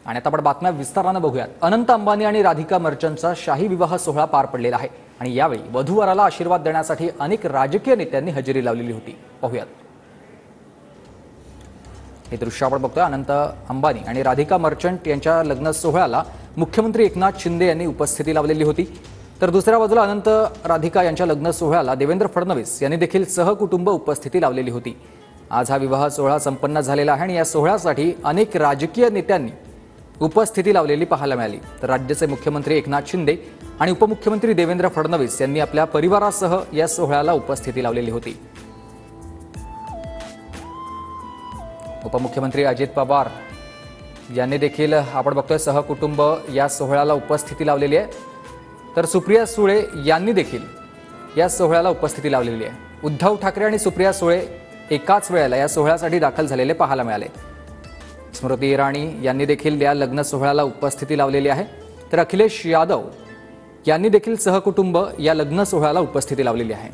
आणि आता आपण बातम्या विस्ताराने बघूयात। अनंत अंबानी आणि राधिका मर्चंटचा शाही विवाह सोहळा पार पडलेला आहे आणि यावेळी वधूवराला आशीर्वाद देण्यासाठी अनेक राजकीय नेत्यांनी हजेरी लावलेली होती। पाहूयात हे दृश्य आपण बघतोय। अनंत अंबानी आणि राधिका मर्चंट यांच्या लग्न सोहळ्याला मुख्यमंत्री एकनाथ शिंदे यांनी उपस्थिती लावलेली होती। तर दुसऱ्या बाजूला अनंत राधिका यांच्या लग्न सोहळ्याला देवेंद्र फडणवीस यांनी देखील सहकुटुंब उपस्थिती लावलेली होती। आज हा विवाह सोहळा संपन्न झालेला आहे आणि या सोहळ्यासाठी अनेक राजकीय नेत्यांनी उपस्थिती लावलेली पाहायला मिळाली। तर राज्याचे मुख्यमंत्री एकनाथ शिंदे आणि उपमुख्यमंत्री देवेंद्र फडणवीस यांनी आपल्या परिवारासह या सोहळ्याला उपस्थिती लावलेली होती। उपमुख्यमंत्री अजित पवार यांनी देखील आपण बघतोय सहकुटुंब या सोहळ्याला उपस्थिती लावलेली आहे। तर सुप्रिया सुळे यांनी देखील या सोहळ्याला उपस्थिती लावलेली आहे। उद्धव ठाकरे आणि सुप्रिया सुळे एकाच वेळेला या सोहळ्यासाठी दाखल झालेले पाहायला मिळाले। स्मृती इराणी यांनी देखील या लग्न सोहळ्याला उपस्थिती लावलेली आहे। तर अखिलेश यादव यांनी देखील सहकुटुंब या लग्न सोहळ्याला उपस्थिती लावलेली आहे।